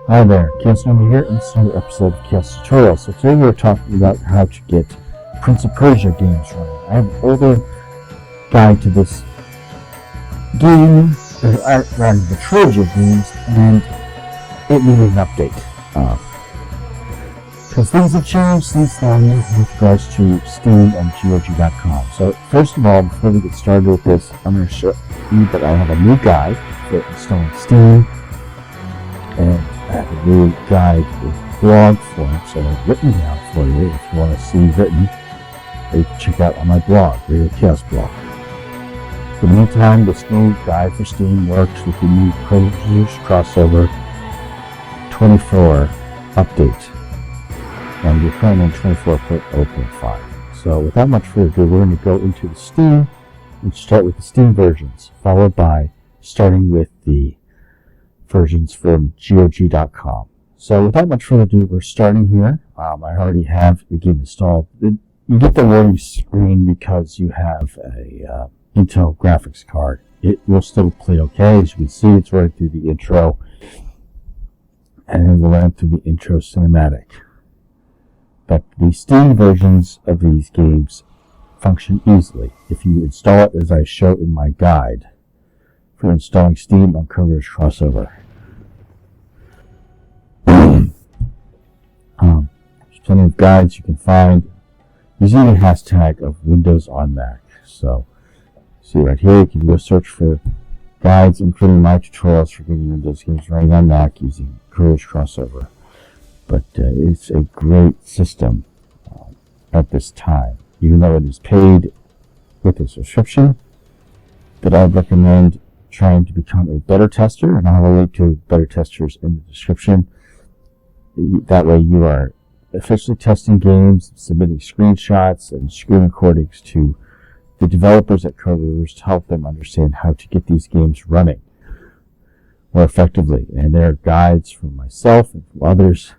Hi there, Kaos Nova here, and this is another episode of Kaos Tutorials. So today we're talking about how to get Prince of Persia games running. I have an older guide to this game, rather the trilogy of games, and it needed an update. Because things have changed since then with regards to Steam and GOG.com. So first of all, before we get started with this, I'm going to show you that I have a new guide for installing Steam, and I have a new guide with blog form, so I've written down for you if you want to see written. You can check out on my blog, Radio Chaos blog. For the meantime, this new guide for Steam works with the new Codeweavers crossover 24 update, and we're currently in 24.0.5. So without much further ado, we're going to go into the Steam and start with the Steam versions, followed by starting with the versions from GOG.com. So without much further ado, we're starting here. I already have the game installed. You get the warning screen because you have a Intel graphics card. It will still play okay. As you can see, it's running through the intro, and it will run through the intro cinematic. But the Steam versions of these games function easily if you install it as I show in my guide for installing Steam on Codeweavers crossover. There's plenty of guides you can find using the hashtag of Windows on Mac. So, see right here, you can go search for guides, including my tutorials for getting Windows games running on Mac using Codeweavers crossover. But it's a great system at this time, even though it is paid with a subscription. But I recommend trying to become a beta tester, and I'll have a link to beta testers in the description. That way you are officially testing games, submitting screenshots and screen recordings to the developers at Codeweavers to help them understand how to get these games running more effectively. And there are guides from myself and from others.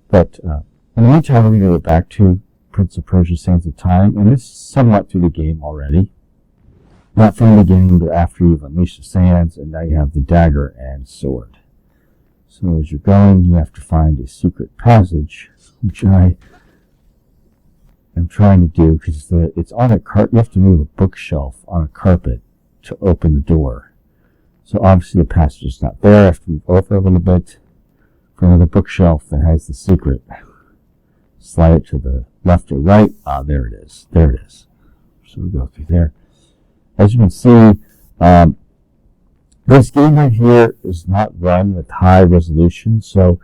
But in the meantime, we're going to go back to Prince of Persia Sands of Time, and this is somewhat through the game already. Not from the beginning, but after you've unleashed the sands, and now you have the dagger and sword. So as you're going, you have to find a secret passage, which I am trying to do, because it's on a cart. You have to move a bookshelf on a carpet to open the door. So obviously the passage is not there. I have to move over a little bit for another bookshelf that has the secret. Slide it to the left or right. There it is. There it is. So we go through there. As you can see, this game right here is not run with high resolution, so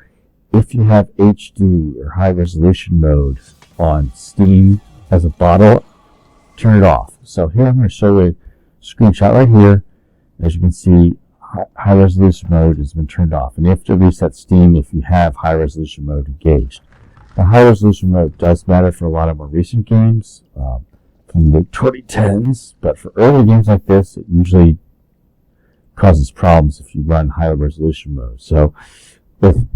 if you have HD or high resolution mode on Steam as a bottle, turn it off. So here I'm going to show you a screenshot right here. As you can see, high resolution mode has been turned off, and you have to reset Steam if you have high resolution mode engaged. Now, high resolution mode does matter for a lot of more recent games from the 2010s, but for early games like this, it usually causes problems if you run high resolution mode. So with,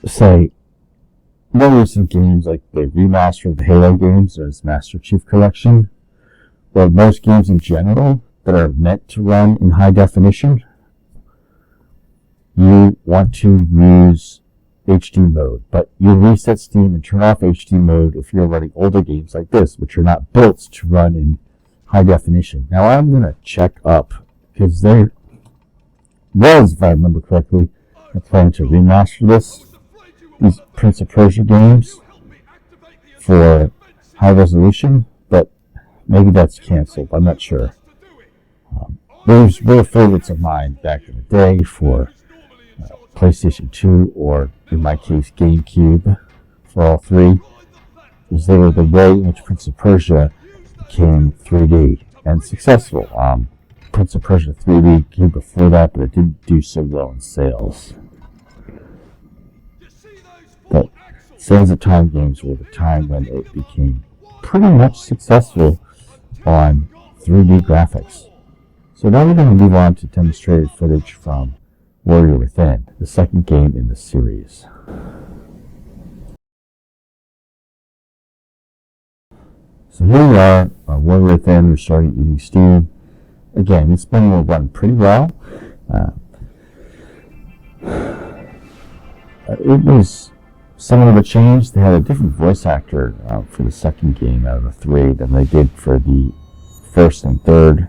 say, more recent games like the remaster of the Halo games, or its Master Chief Collection, or most games in general that are meant to run in high definition, you want to use HD mode, but you'll reset Steam and turn off HD mode if you're running older games like this, which are not built to run in high definition. Now I'm going to check up, because there was, if I remember correctly, a plan to remaster these Prince of Persia games for high resolution, but maybe that's canceled. I'm not sure. Those were favorites of mine back in the day for PlayStation 2, or in my case GameCube, for all three, because they were the way in which Prince of Persia became 3D and successful. Prince of Persia 3D came before that, but it didn't do so well in sales. But Sands of Time games were the time when it became pretty much successful on 3D graphics. So now we're going to move on to demonstrated footage from Warrior Within, the second game in the series. So here we are, Warrior Within. We're starting using Steam. Again, this one will run pretty well. It was somewhat of a change. They had a different voice actor for the second game out of the 3 than they did for the first and third.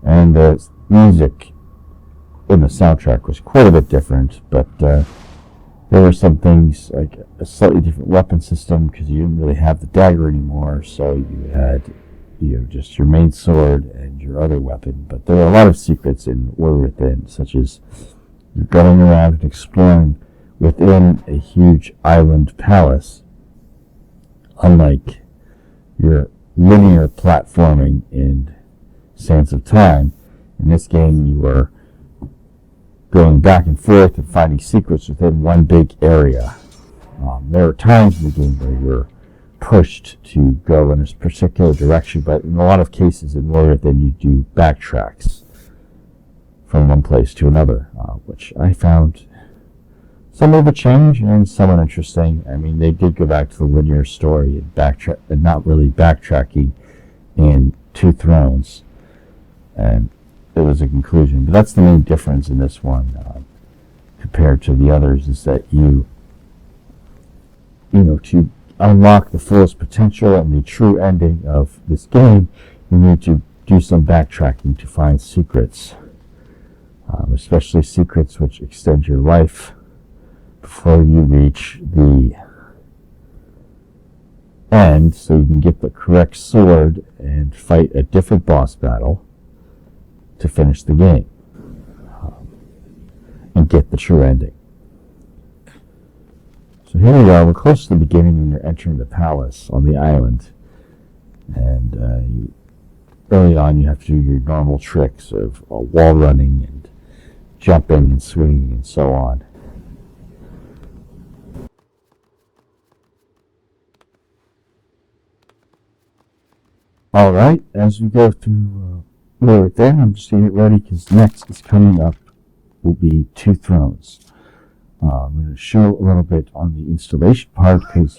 And the music in the soundtrack was quite a bit different, but there were some things like a slightly different weapon system because you didn't really have the dagger anymore, so you had just your main sword and your other weapon. But there were a lot of secrets in Warrior Within, such as you're going around and exploring within a huge island palace, unlike your linear platforming in Sands of Time. In this game, you are going back and forth and finding secrets within one big area. There are times in the game where you're pushed to go in a particular direction, but in a lot of cases in Warrior Within, you do backtracks from one place to another, which I found somewhat of a change and somewhat interesting. I mean, they did go back to the linear story and not really backtracking in Two Thrones, and it was a conclusion. But that's the main difference in this one compared to the others, is that to unlock the fullest potential and the true ending of this game, you need to do some backtracking to find secrets, especially secrets which extend your life before you reach the end, so you can get the correct sword and fight a different boss battle to finish the game and get the true ending. So here we are, we're close to the beginning and you're entering the palace on the island, and early on you have to do your normal tricks of wall running and jumping and swinging and so on. Alright, as we go through Warrior Within, I'm just getting it ready because next is coming up will be Two Thrones. I'm going to show a little bit on the installation part because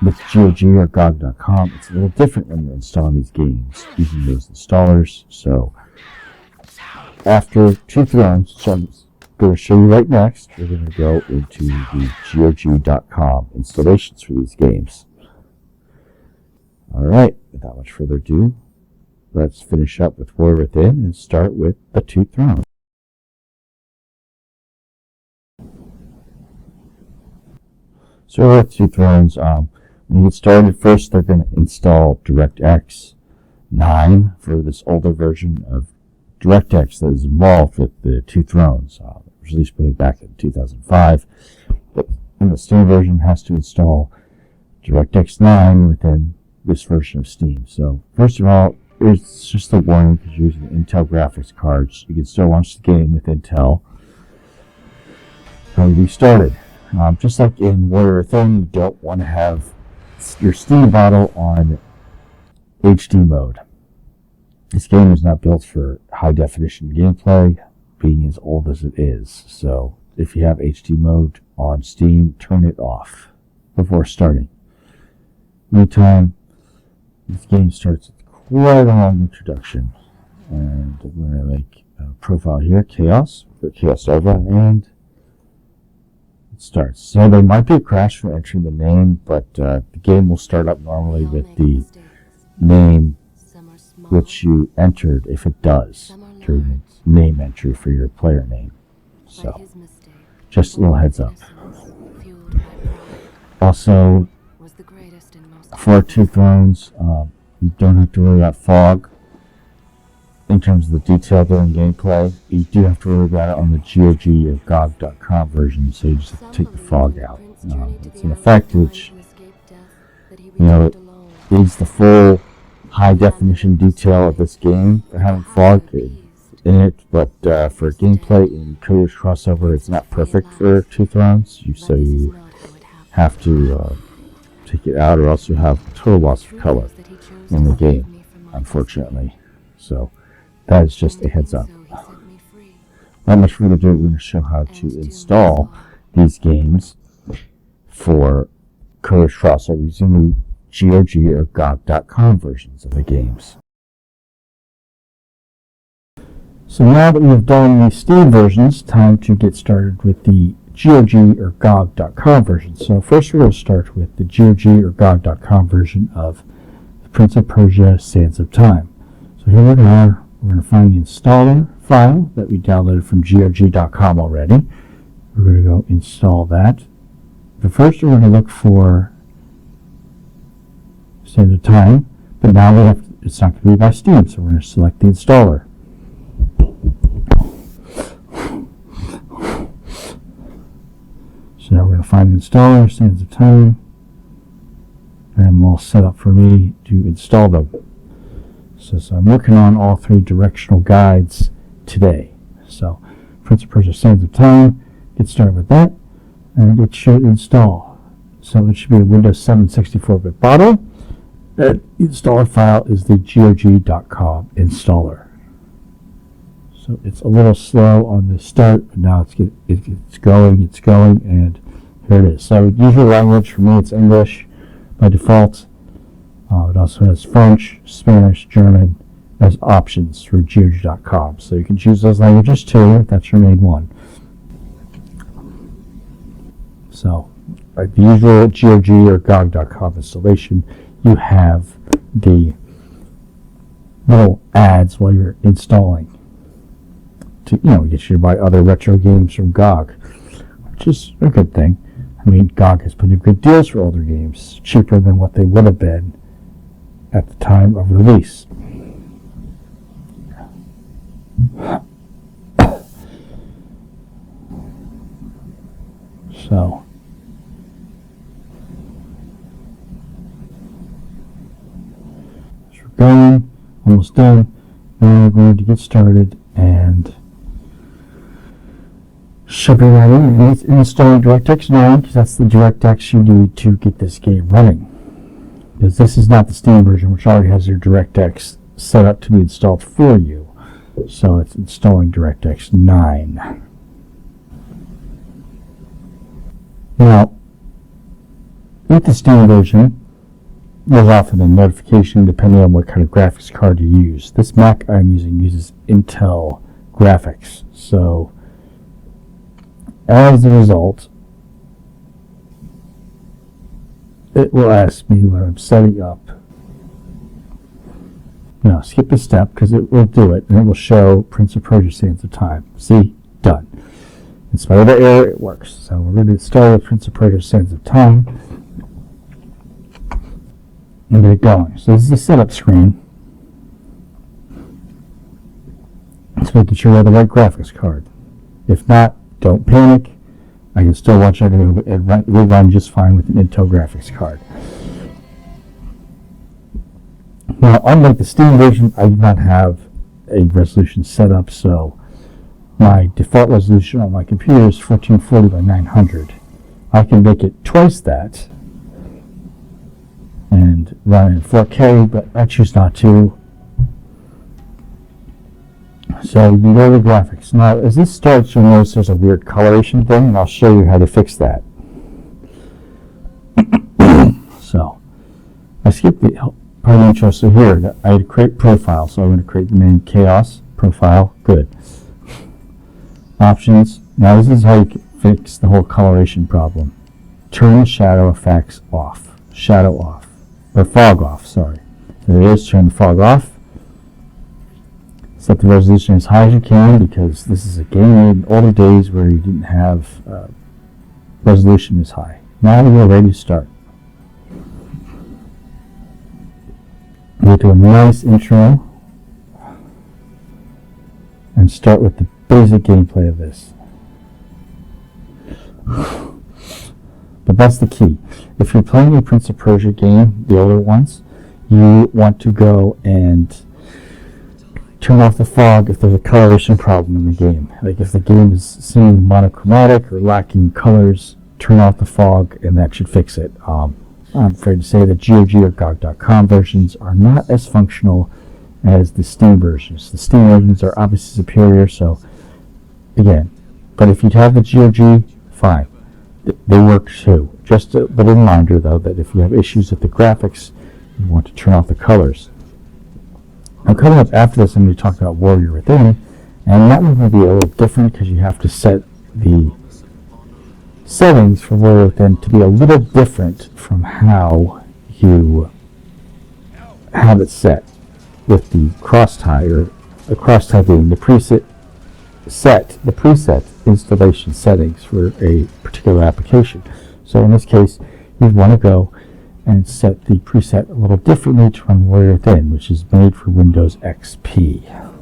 with GOG or GOG.com, it's a little different when you're installing these games using those installers. So after Two Thrones, which I'm going to show you right next, we're going to go into the GOG.com installations for these games. Alright, without much further ado, let's finish up with Warrior Within and start with the Two Thrones. So with Two Thrones, when you get started, first they're going to install DirectX 9 for this older version of DirectX that is involved with the Two Thrones. It was released way back in 2005, but in the Steam version has to install DirectX 9 within this version of Steam. So first of all, it's just a warning because you're using Intel graphics cards. You can still launch the game with Intel. So you started. Just like in Warrior Within, you don't want to have your Steam bottle on HD mode. This game is not built for high definition gameplay, being as old as it is. So if you have HD mode on Steam, turn it off before starting. Meantime, this game starts with quite a long introduction, and I'm going to make a profile here, Kaos Nova, and it starts. So there might be a crash for entering the name, but the game will start up normally with the name which you entered, if it does, during the name entry for your player name. So, just a little heads up. Also, for Two Thrones, you don't have to worry about fog in terms of the detail during gameplay. You do have to worry about it on the GOG or GOG.com version, so you just have to take the fog out. It's an effect which, is the full high definition detail of this game for having fog in it, but for gameplay in Codeweavers crossover, it's not perfect for Two Thrones, so you have to take it out, or else you have total loss of color in the game, unfortunately. So that is just a heads up. Not much further ado, we're going to show how to install these games for Codeweavers crossover using the GOG or GOG.com versions of the games. So now that we have done the Steam versions, time to get started with the GOG or GOG.com version. So first we're going to start with the GOG or GOG.com version of the Prince of Persia Sands of Time. So here we are. We're going to find the installer file that we downloaded from GOG.com already. We're going to go install that. But first we're going to look for Sands of Time, but now it's not going to be by Steam, so we're going to select the installer. So now we're going to find the installer, Sands of Time, and I'm all set up for me to install them. So I'm working on all 3 directional guides today. So Prince of Persia Sands of Time, get started with that, and it should install. So it should be a Windows 7 64-bit bottle. That installer file is the GOG.com installer. So it's a little slow on the start, but now it's going, and here it is. So usual language for me, it's English by default. It also has French, Spanish, German as options for GOG.com. So you can choose those languages too if that's your main one. So like the usual GOG or GOG.com installation, you have the little ads while you're installing to, get you to buy other retro games from GOG, which is a good thing. I mean, GOG has plenty of good deals for older games, cheaper than what they would have been at the time of release. So we're going, almost done. Now we're going to get started and should be right in. And it's installing DirectX 9 because that's the DirectX you need to get this game running. Because this is not the Steam version, which already has your DirectX set up to be installed for you. So it's installing DirectX 9. Now, with the Steam version, there's often a notification depending on what kind of graphics card you use. This Mac I'm using uses Intel graphics. So, as a result, it will ask me when I'm setting up. Now, skip a step because it will do it, and it will show Prince of Persia Sands of Time. See? Done. In spite of the error, it works. So we're going to install the Prince of Persia Sands of Time and get it going. So this is the setup screen. It's making sure we have the right graphics card. If not, don't panic. I can still watch it and run just fine with an Intel graphics card. Now, unlike the Steam version, I do not have a resolution set up, so my default resolution on my computer is 1440 by 900. I can make it twice that and run in 4K, but I choose not to. So you can go to the graphics. Now, as this starts, you'll notice there's a weird coloration thing, and I'll show you how to fix that. So, I skipped the part of the intro. So here, I had to create profile. So I'm going to create the name Kaos profile. Good. Options. Now this is how you can fix the whole coloration problem. Turn the shadow effects off. Shadow off. Or fog off, sorry. There it is. Turn the fog off. Set the resolution as high as you can because this is a game made in older days where you didn't have resolution as high. Now we're ready to start. We'll do a nice intro and start with the basic gameplay of this. But that's the key. If you're playing a Prince of Persia game, the older ones, you want to go and turn off the fog if there's a coloration problem in the game. Like if the game is seeming monochromatic or lacking colors, turn off the fog and that should fix it. I'm afraid to say that GOG or GOG.com versions are not as functional as the Steam versions. The Steam versions are obviously superior, so again, but if you have the GOG, fine. They work too. Just a little reminder though that if you have issues with the graphics, you want to turn off the colors. Now coming up after this, I'm going to talk about Warrior Within, And that one will be a little different because you have to set the settings for Warrior Within to be a little different from how you have it set with the crosstie, or the crosstie being the preset installation settings for a particular application. So in this case, you'd want to go and set the preset a little differently to run Warrior Within, which is made for Windows XP.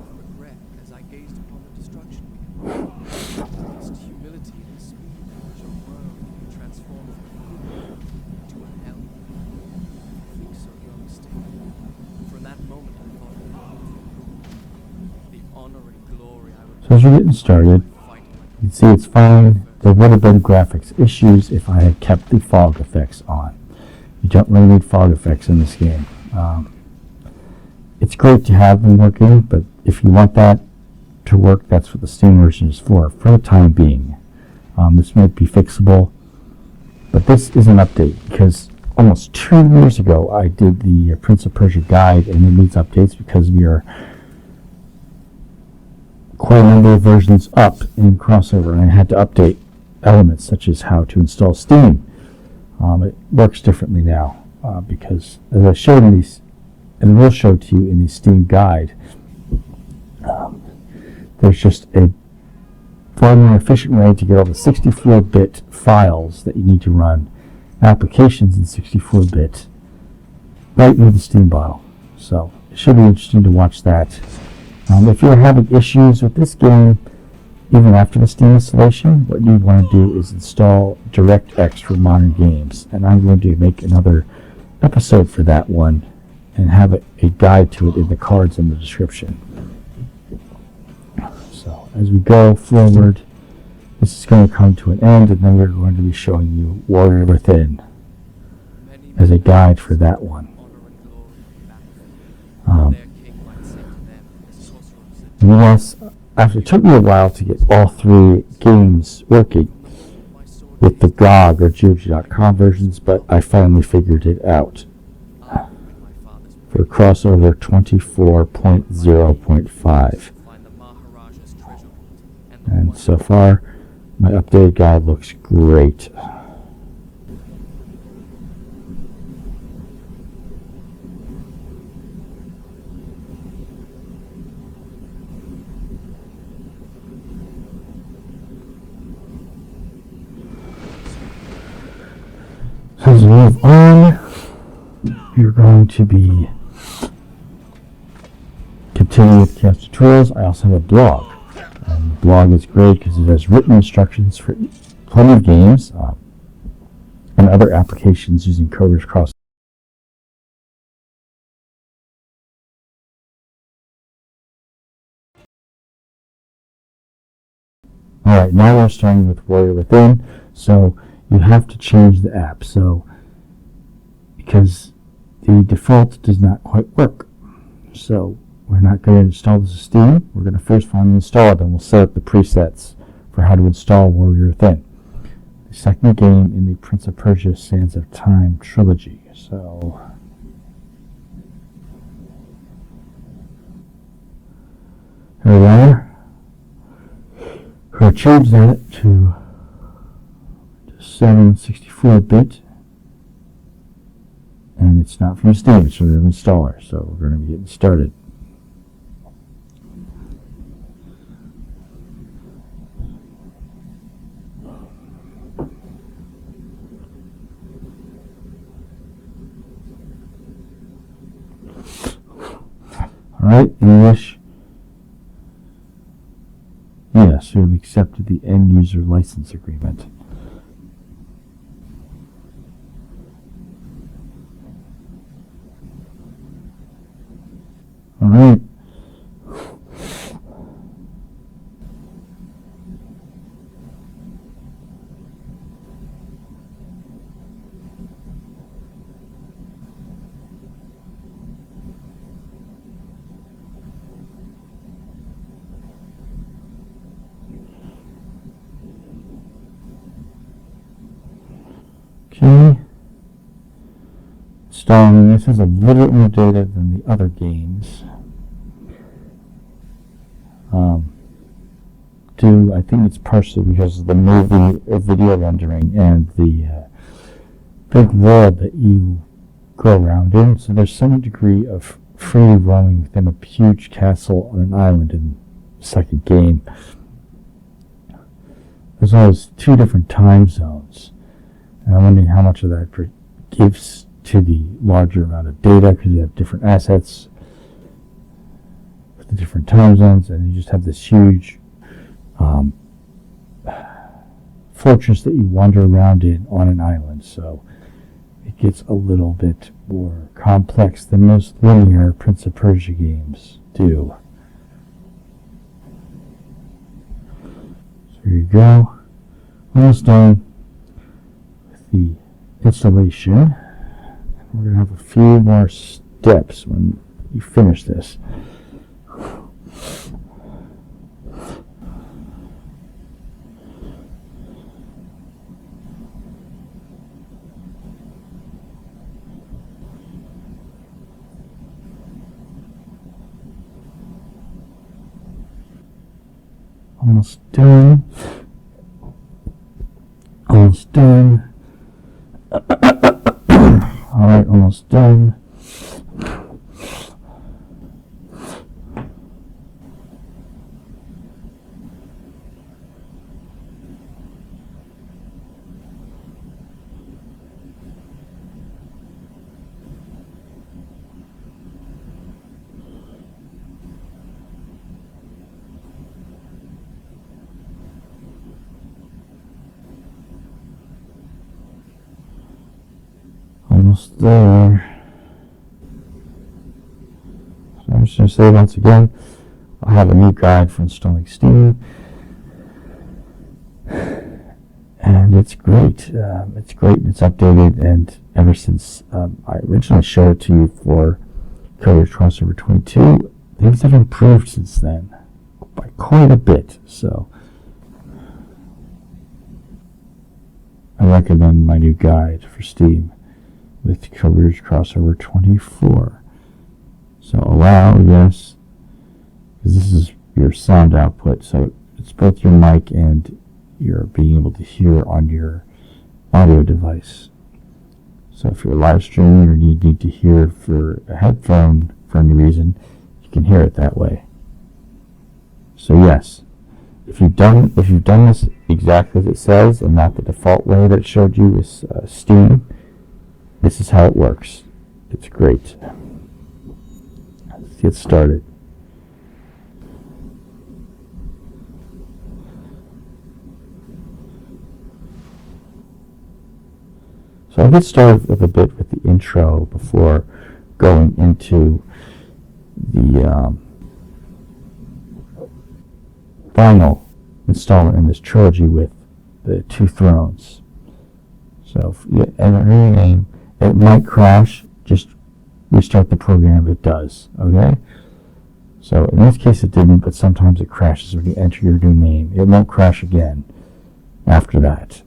So as you're getting started, you can see it's fine. There would have been graphics issues if I had kept the fog effects on. You don't really need fog effects in this game. It's great to have them working, but if you want that to work, that's what the Steam version is for the time being. This might be fixable, but this is an update because almost 2 years ago I did the Prince of Persia guide, and it needs updates because we are quite a number of versions up in Crossover, and I had to update elements such as how to install Steam. It works differently now because, as I showed in these, and will show to you in the Steam guide, there's just a far more efficient way to get all the 64-bit files that you need to run applications in 64-bit right into the Steam bottle. So it should be interesting to watch that. If you're having issues with this game, even after the Steam installation, what you want to do is install DirectX for modern games. And I'm going to make another episode for that one and have a guide to it in the cards in the description. So as we go forward, this is going to come to an end, and then we're going to be showing you Warrior Within as a guide for that one. Yes, it took me a while to get all 3 games working with the GOG or GOG.com versions, but I finally figured it out for Crossover 24.0.5. And so far, my updated guide looks great. As we move on, you're going to be continuing with Kaos Tutorials. I also have a blog. And the blog is great because it has written instructions for plenty of games and other applications using Codeweavers Cross. Alright, now we're starting with Warrior Within. So you have to change the app, because the default does not quite work. So we're not going to install this as Steam. We're going to first find the installer, then we'll set up the presets for how to install Warrior Within, the second game in the Prince of Persia Sands of Time trilogy. So here we are. We're going to change that to 764-bit, and it's not from Steam, it's from the installer, so we're going to be getting started. Alright, English. Yes, we've accepted the end user license agreement. All right. Okay. Installing. This has a little bit more data than the other games. do. I think it's partially because of the movie or video rendering and the big world that you go around in. So there's some degree of free roaming within a huge castle on an island in the second game. There's always 2 different time zones. And I'm wondering how much of that gives to the larger amount of data, because you have different assets with the different time zones, and you just have this huge fortress that you wander around in on an island. So it gets a little bit more complex than most linear Prince of Persia games do. So here you go. Almost done with the installation. We're going to have a few more steps when you finish this. Almost done. Almost done. Alright, almost done. Almost there. So I'm just going to say once again, I have a new guide for installing Steam, and it's great. It's great, and it's updated, and ever since I originally showed it to you for Codeweavers Crossover 22, things have improved since then by quite a bit. So I recommend my new guide for Steam with Codeweavers Crossover 24. So allow, yes, because this is your sound output, so it's both your mic and you're being able to hear on your audio device. So if you're live streaming or you need to hear for a headphone for any reason, you can hear it that way. So yes, if you've done this exactly as it says and not the default way that it showed you with Steam, this is how it works. It's great. Let's get started. So I'll get started with a bit with the intro before going into the final installment in this trilogy with the 2 thrones. So if you enter a new name, it might crash. Just restart the program if it does. Okay? So in this case it didn't, but sometimes it crashes when you enter your new name. It won't crash again after that.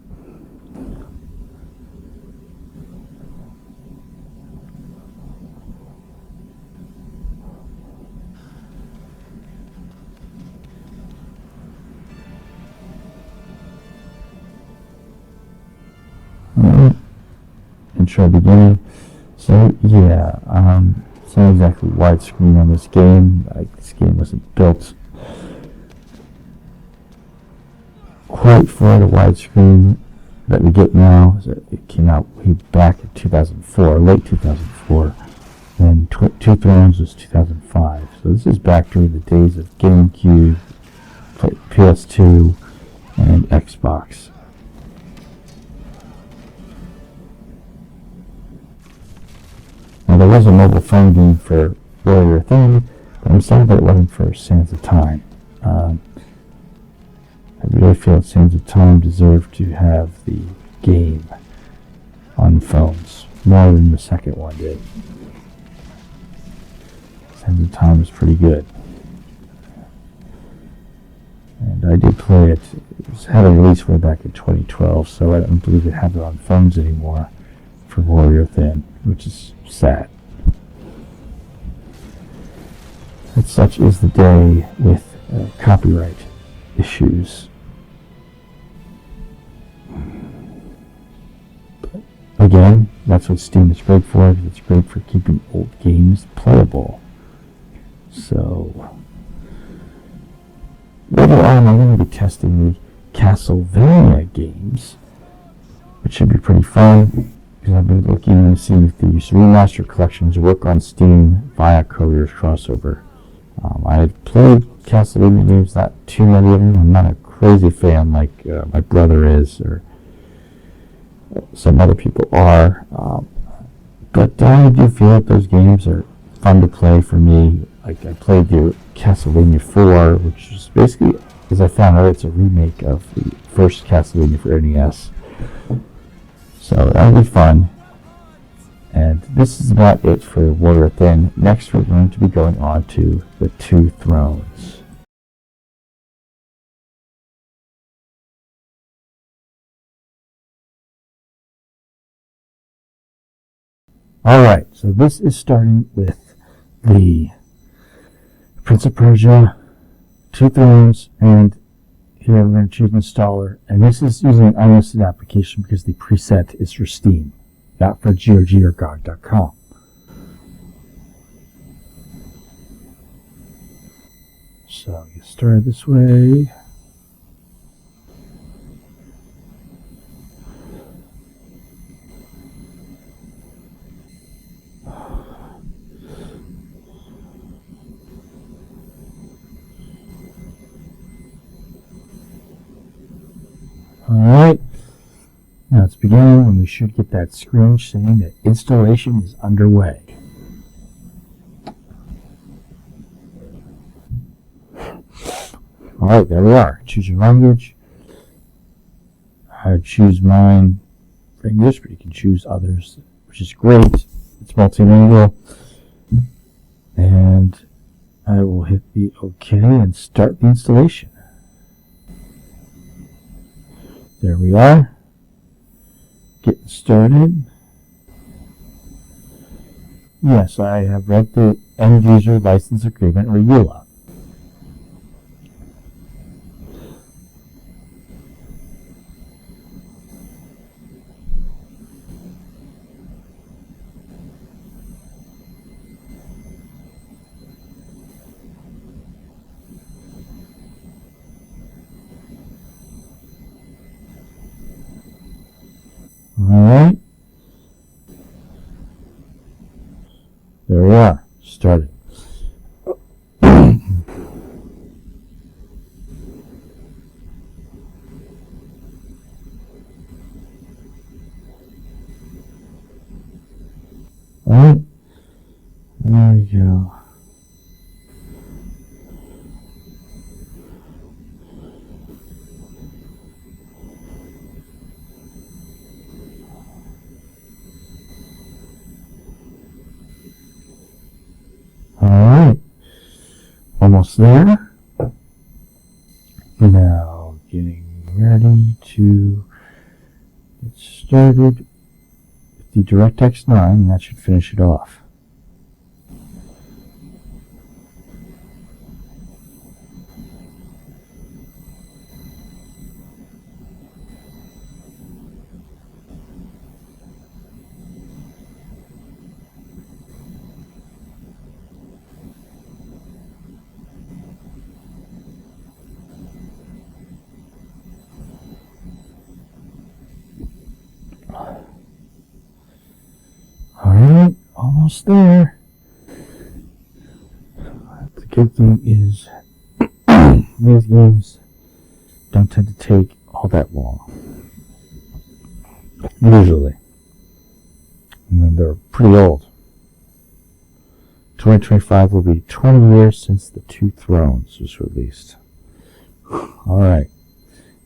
Intro beginning. So yeah, it's not exactly widescreen on this game. This game wasn't built quite for the widescreen that we get now. It came out way back in 2004, late 2004, and 2 Thrones was 2005. So this is back during the days of GameCube, PS2, and Xbox. Now there was a mobile phone game for Warrior Thing, but I'm sorry that it wasn't for Sands of Time. I really feel that Sands of Time deserved to have the game on phones more than the second one did. Sands of Time was pretty good. And I did play it. It had a release way back in 2012, so I don't believe they have it on phones anymore for Warrior Thin, which is sad. And such is the day with copyright issues. But again, that's what Steam is great for. It's great for keeping old games playable. So later on, I'm going to be testing the Castlevania games, which should be pretty fun, because I've been looking to see if these remastered collections work on Steam via Codeweavers crossover. I had played Castlevania games, not too many of them. I'm not a crazy fan like my brother is, or some other people are. But I do feel that those games are fun to play for me. Like, I played the Castlevania 4, which is basically, as I found out, it's a remake of the first Castlevania for NES. So that'll be fun. And this is about it for Warrior Within. Next, we're going to be going on to the Two Thrones. Alright, so this is starting with the Prince of Persia, Two Thrones, and here I'm going to choose installer. And this is using an unlisted application because the preset is for Steam, not for GOG or GOG.com. So get started this way. Alright, now it's beginning, and we should get that screen saying that installation is underway. Alright, there we are. Choose your language. I choose mine for English, but you can choose others, which is great. It's multilingual. And I will hit the OK and start the installation. There we are. Getting started. Yes, I have read the End User License Agreement, or EULA. Alright. There we are. Started. Alright. There we go. Alright, almost there. Now getting ready to get started with the DirectX 9, and that should finish it off. Alright, almost there. The good thing is these games don't tend to take all that long. Usually. And then they're pretty old. 2025 will be 20 years since The Two Thrones was released. Alright.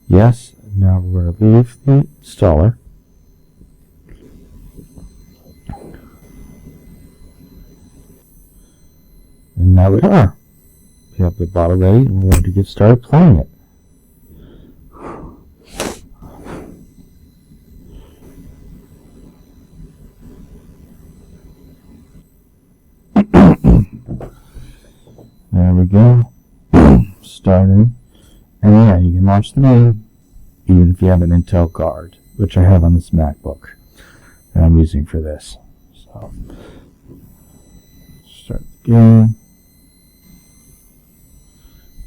Yes, now we're going to leave the installer. And now we are. We have the bottle ready, and we're going to get started playing it. There we go. Starting. And yeah, you can launch the game even if you have an Intel card, which I have on this MacBook that I'm using for this. So, start the game.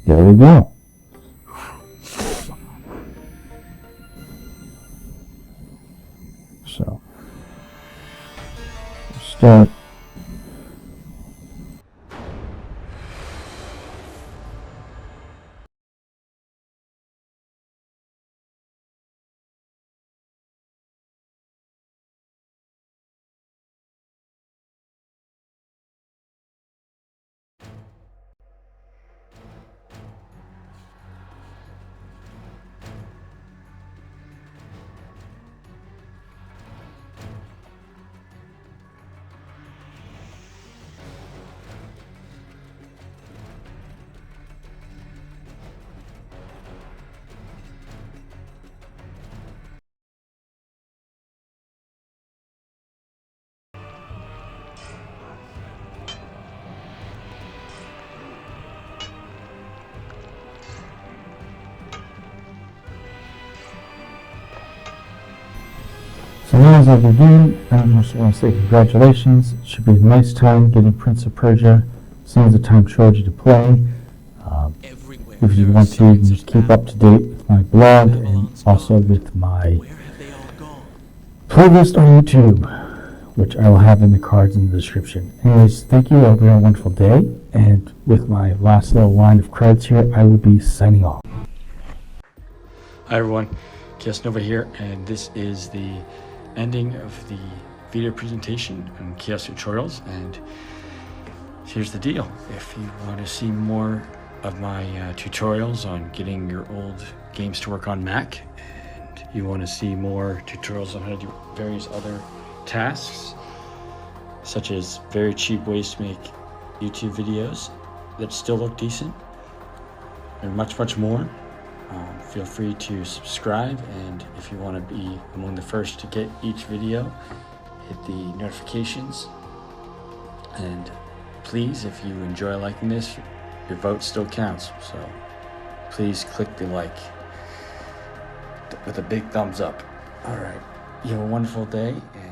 There we go. So, start. So now as I begin, I just want to say congratulations. It should be a nice time getting Prince of Persia Sands of Time Trilogy to play. If you want to, you can just keep up to date with my blog and also with my playlist on YouTube, which I will have in the cards in the description. Anyways, thank you. I hope you have a wonderful day. And with my last little line of credits here, I will be signing off. Hi everyone, Kaos Nova here, and this is the ending of the video presentation on Kaos Tutorials. And here's the deal: if you want to see more of my tutorials on getting your old games to work on Mac, and you want to see more tutorials on how to do various other tasks, such as very cheap ways to make YouTube videos that still look decent, and much more, feel free to subscribe. And if you want to be among the first to get each video, hit the notifications. And please, if you enjoy liking this, your vote still counts, so please click the like with a big thumbs up. All right, you have a wonderful day, and